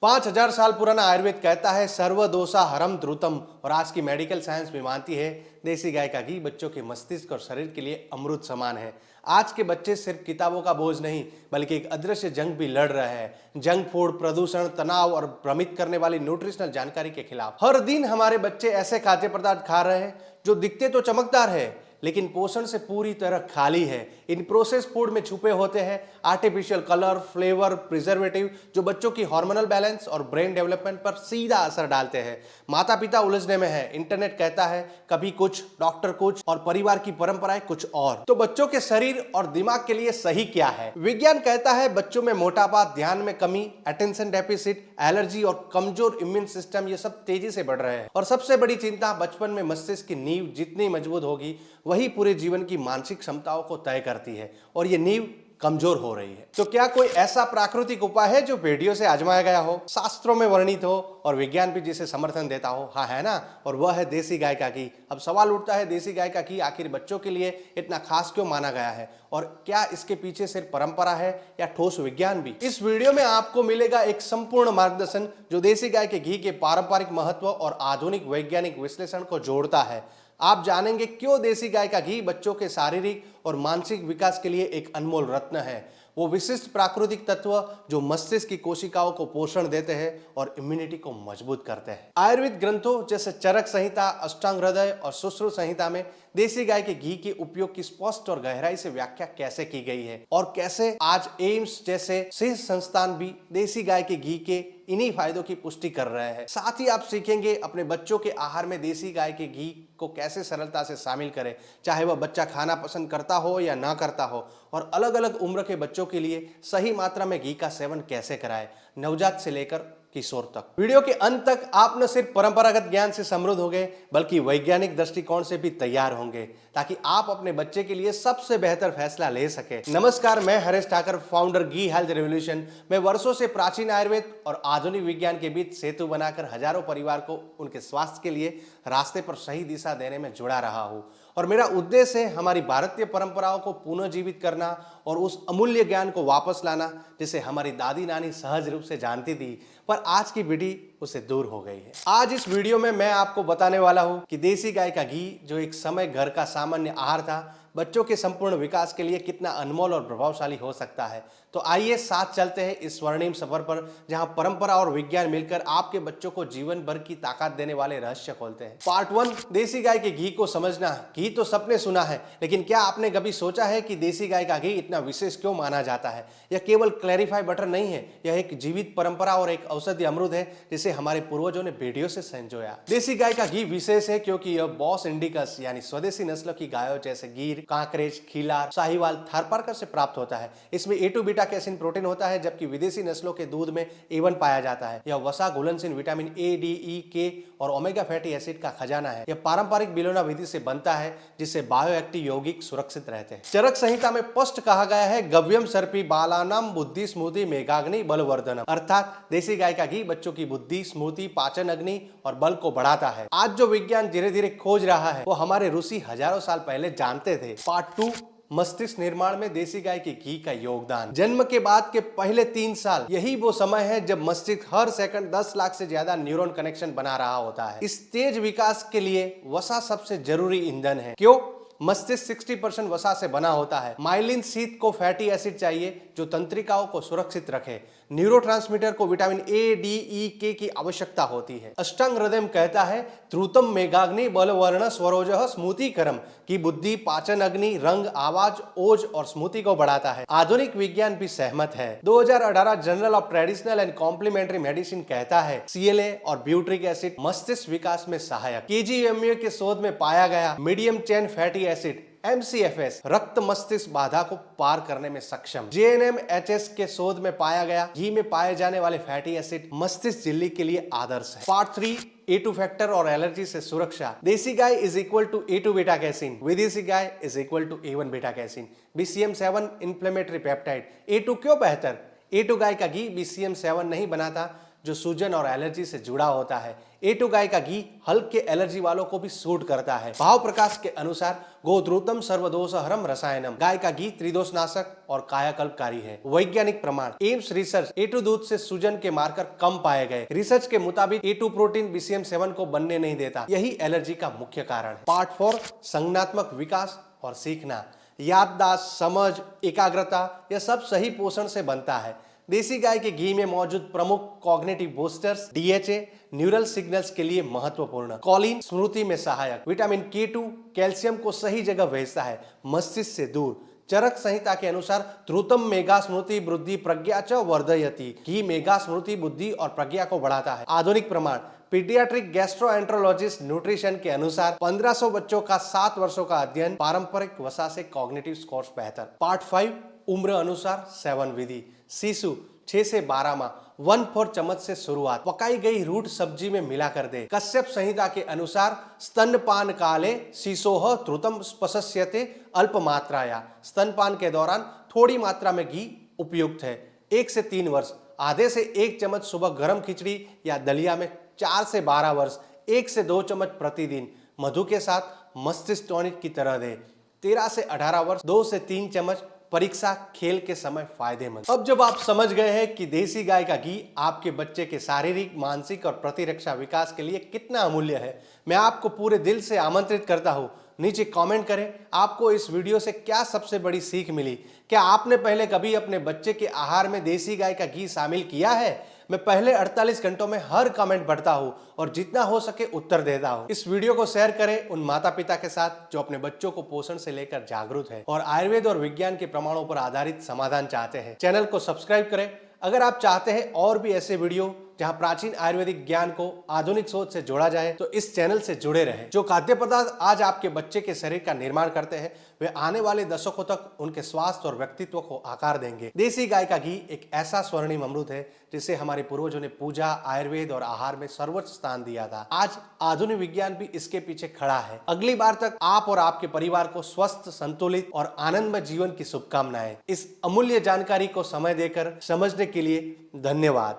5000 साल पुराना आयुर्वेद कहता है सर्वदोषा हरम द्रुतम, और आज की मेडिकल साइंस भी मानती है देसी गाय का घी बच्चों के मस्तिष्क और शरीर के लिए अमृत समान है। आज के बच्चे सिर्फ किताबों का बोझ नहीं बल्कि एक अदृश्य जंग भी लड़ रहे हैं, जंक फूड, प्रदूषण, तनाव और भ्रमित करने वाली न्यूट्रिशनल जानकारी के खिलाफ। हर दिन हमारे बच्चे ऐसे खाद्य पदार्थ खा रहे हैं जो दिखते तो चमकदार है लेकिन पोषण से पूरी तरह खाली है। इन प्रोसेस फूड में छुपे होते हैं आर्टिफिशियल कलर, फ्लेवर, प्रिजर्वेटिव जो बच्चों की हार्मोनल बैलेंस और ब्रेन डेवलपमेंट पर सीधा असर डालते हैं। माता पिता उलझने में है, इंटरनेट कहता है कभी कुछ, डॉक्टर कुछ और परिवार की परंपराएं कुछ और। तो बच्चों के शरीर और दिमाग के लिए सही क्या है? विज्ञान कहता है बच्चों में मोटापा, ध्यान में कमी, अटेंशन डेफिसिट, एलर्जी और कमजोर इम्यून सिस्टम ये सब तेजी से बढ़ रहे हैं। और सबसे बड़ी चिंता, बचपन में मस्तिष्क की नींव जितनी मजबूत होगी वही पूरे जीवन की मानसिक क्षमताओं को तय करती है, और ये नींव कमजोर हो रही है। तो क्या कोई ऐसा प्राकृतिक उपाय है जो पेढ़ियों से आजमाया गया हो, शास्त्रों में वर्णित हो और विज्ञान भी जिसे समर्थन देता हो? हाँ, है ना। और वह है देसी गाय का घी। अब सवाल उठता है, देसी गाय का घी आखिर बच्चों के लिए इतना खास क्यों माना गया है, और क्या इसके पीछे सिर्फ परंपरा है या ठोस विज्ञान भी? इस वीडियो में आपको मिलेगा एक संपूर्ण मार्गदर्शन जो देसी गाय के घी के पारंपरिक महत्व और आधुनिक वैज्ञानिक विश्लेषण को जोड़ता है। आप जानेंगे क्यों देसी गाय का घी बच्चों के शारीरिक और मानसिक विकास के लिए एक अनमोल रत्न है, वो विशिष्ट प्राकृतिक तत्व जो मस्तिष्क की कोशिकाओं को पोषण देते हैं और इम्यूनिटी को मजबूत करते हैं। आयुर्वेद ग्रंथों जैसे चरक संहिता, अष्टांग हृदय और सुश्रुत संहिता में देसी गाय के घी के उपयोग की स्पष्ट और गहराई से व्याख्या कैसे की गई है, और कैसे आज एम्स जैसे शीर्ष संस्थान भी देसी गाय के घी के इन्हीं फायदों की पुष्टि कर रहे हैं। साथ ही आप सीखेंगे अपने बच्चों के आहार में देसी गाय के घी को कैसे सरलता से शामिल करें, चाहे वह बच्चा खाना पसंद करता हो या ना करता हो, और अलग अलग उम्र के बच्चों के लिए सही मात्रा में घी का सेवन कैसे कराएं, नवजात से लेकर किशोर तक। वीडियो के अंत तक आप न सिर्फ परंपरागत ज्ञान से समृद्ध होंगे बल्कि वैज्ञानिक दृष्टिकोण से भी तैयार होंगे, ताकि आप अपने बच्चे के लिए सबसे बेहतर फैसला ले सके। नमस्कार, मैं हरेश ठाकर, फाउंडर घी हेल्थ रेवोल्यूशन। मैं वर्षों से प्राचीन आयुर्वेद और आधुनिक विज्ञान के बीच सेतु बनाकर हजारों परिवार को उनके स्वास्थ्य के लिए रास्ते पर सही दिशा देने में जुड़ा रहा हूं, और मेरा उद्देश्य है हमारी भारतीय परंपराओं को पुनर्जीवित करना और उस अमूल्य ज्ञान को वापस लाना जिसे हमारी दादी नानी सहज रूप से जानती थी, पर आज की पीढ़ी उसे दूर हो गई है। आज इस वीडियो में मैं आपको बताने वाला हूं कि देसी गाय का घी, जो एक समय घर का सामान्य आहार था, बच्चों के संपूर्ण विकास के लिए कितना अनमोल और प्रभावशाली हो सकता है। तो आइए साथ चलते हैं इस स्वर्णिम सफर पर, जहां परंपरा और विज्ञान मिलकर आपके बच्चों को जीवन भर की ताकत देने वाले रहस्य खोलते हैं। पार्ट 1, देसी गाय के घी को समझना। घी तो सबने सुना है, लेकिन क्या आपने कभी सोचा है कि देसी गाय का घी इतना विशेष क्यों माना जाता है? यह केवल क्लैरिफाई बटर नहीं है, यह एक जीवित परंपरा और एक औषधि अमृत है जिसे हमारे पूर्वजों ने पीढ़ियों से संजोया। देसी गाय का घी विशेष है क्योंकि यह बॉस इंडिकस यानी स्वदेशी नस्लों की गायों जैसे गिर, कांकरेज, खिलार, साहिवाल, थारपारकर से प्राप्त होता है। इसमें A2 बीटा कैसीन प्रोटीन होता है, जबकि विदेशी नस्लों के दूध में A1 पाया जाता है। यह वसा, घुलनशील vitamin A, D, E, K और ओमेगा फैटी एसिड का खजाना है। यह पारंपरिक बिलोना विधि से बनता है जिससे बायोएक्टिव यौगिक सुरक्षित रहते हैं। चरक संहिता में स्पष्ट कहा गया है, गव्यम सर्पी बालानाम बुद्धि स्मृति मेघाग्नि बलवर्धनम, अर्थात देसी गाय का घी बच्चों की बुद्धि, स्मृति, पाचन अग्नि और बल को बढ़ाता है। आज जो विज्ञान धीरे धीरे खोज रहा है वो हमारे ऋषि हजारों साल पहले जानते थे। पार्ट 2, मस्तिष्क निर्माण में देसी गाय के घी का योगदान। जन्म के बाद के पहले 3 साल यही वो समय है जब मस्तिष्क हर सेकंड 10 लाख से ज्यादा न्यूरॉन कनेक्शन बना रहा होता है। इस तेज विकास के लिए वसा सबसे जरूरी ईंधन है। क्यों? मस्तिष्क 60% वसा से बना होता है। माइलिन शीत को फैटी एसिड चाहिए जो तंत्रिकाओं को सुरक्षित रखे। न्यूरोट्रांसमीटर को vitamin A, D, E, K की आवश्यकता होती है। अष्टांग हृदय कहता है, ध्रुतम मेघाग्नि बलवर्ण स्वरोजः स्मृतिकरम, की बुद्धि, पाचन अग्नि, रंग, आवाज, ओज और स्मृति को बढ़ाता है। आधुनिक विज्ञान भी सहमत है। 2018 journal of traditional and complementary medicine कहता है CLA और ब्यूट्रिक एसिड मस्तिष्क विकास में सहायक। KGMA के शोध में पाया गया medium chain fatty acid MCFS रक्त मस्तिष्क बाधा को पार करने में सक्षम। JNMHS के शोध में पाया गया घी में पाए जाने वाले फैटी एसिड मस्तिष्क झिल्ली के लिए आदर्श है। पार्ट 3, A2 फैक्टर और एलर्जी से सुरक्षा। देसी गाय is equal to A2 beta casein, विदेशी गाय is equal to A1 beta casein. BCM7 inflammatory peptide. A2 क्यों बेहतर? A2 गाय का घी BCM7 नहीं बनाता जो सूजन और एलर्जी से जुड़ा होता है। A2 गाय का घी हल्के एलर्जी वालों को भी सूट करता है। भाव प्रकाश के अनुसार गोद्रुतम सर्वदोषहरम रसायनम, गाय का घी त्रिदोषनाशक और कायाकल्पकारी है। वैज्ञानिक प्रमाण, एम्स रिसर्च, A2 दूध से सूजन के मार्कर कम पाए गए। रिसर्च के मुताबिक A2 प्रोटीन BCM7 को बनने नहीं देता, यही एलर्जी का मुख्य कारण है। पार्ट 4, संज्ञानात्मक विकास और सीखना। याददाश्त, समझ, एकाग्रता, यह सब सही पोषण से बनता है। देसी गाय के घी में मौजूद प्रमुख cognitive boosters DHA neural signals के लिए महत्वपूर्ण। कॉलिन स्मृति में सहायक। विटामिन K2 कैल्शियम को सही जगह भेजता है, मस्तिष्क से दूर। चरक संहिता के अनुसार ध्रुतम मेगा स्मृति बुद्धि प्रज्ञा च वर्धयति, घी मेगा स्मृति बुद्धि और प्रज्ञा को बढ़ाता है। आधुनिक प्रमाण, पीडियाट्रिक गैस्ट्रोएंट्रोलॉजिस्ट न्यूट्रिशन के अनुसार 1500 बच्चों का 7 वर्षों का अध्ययन, पारंपरिक वसा से कॉग्निटिव स्कोर्स बेहतर। पार्ट 5, उम्र अनुसार सेवन विधि। शिशु 6 से 12 माह 1/4 चम्मच से शुरुआत, पकाई गई रूट सब्जी में मिला कर दे। कश्यप संहिता के अनुसार स्तनपान काले शिशोः ध्रुतम स्पश्यते अल्प मात्राया, स्तनपान के दौरान थोड़ी मात्रा में घी उपयुक्त है। 1 से 3 वर्ष आधे से 1 चम्मच सुबह गर्म खिचड़ी या दलिया में। 4 से 12 वर्ष 1 से 2 चम्मच प्रतिदिन मधु के साथ मस्तिष्क टॉनिक की तरह दे। 13 से 18 वर्ष 2 से 3 चम्मच, परीक्षा खेल के समय फायदेमंद। अब जब आप समझ गए हैं कि देसी गाय का घी आपके बच्चे के शारीरिक, मानसिक और प्रतिरक्षा विकास के लिए कितना अमूल्य है, मैं आपको पूरे दिल से आमंत्रित करता हूं, नीचे कमेंट करें आपको इस वीडियो से क्या सबसे बड़ी सीख मिली। क्या आपने पहले कभी अपने बच्चे के आहार में देसी गाय का घी शामिल किया है? मैं पहले 48 घंटों में हर कमेंट पढ़ता हूं और जितना हो सके उत्तर देता हूं। इस वीडियो को शेयर करें उन माता पिता के साथ जो अपने बच्चों को पोषण से लेकर जागरूक है और आयुर्वेद और विज्ञान के प्रमाणों पर आधारित समाधान चाहते हैं। चैनल को सब्सक्राइब करें। अगर आप चाहते हैं और भी ऐसे वीडियो जहां प्राचीन आयुर्वेदिक ज्ञान को आधुनिक सोच से जोड़ा जाए, तो इस चैनल से जुड़े रहें। जो खाद्य पदार्थ आज आपके बच्चे के शरीर का निर्माण करते हैं, वे आने वाले दशकों तक उनके स्वास्थ्य और व्यक्तित्व को आकार देंगे। देसी गाय का घी एक ऐसा स्वर्णिम अमृत है जिसे हमारे पूर्वजों ने पूजा, आयुर्वेद और आहार में सर्वोच्च स्थान दिया था। आज आधुनिक विज्ञान भी इसके पीछे खड़ा है। अगली बार तक आप और आपके परिवार को स्वस्थ, संतुलित और आनंदमय जीवन की शुभकामनाएं। इस अमूल्य जानकारी को समय देकर समझने के लिए धन्यवाद।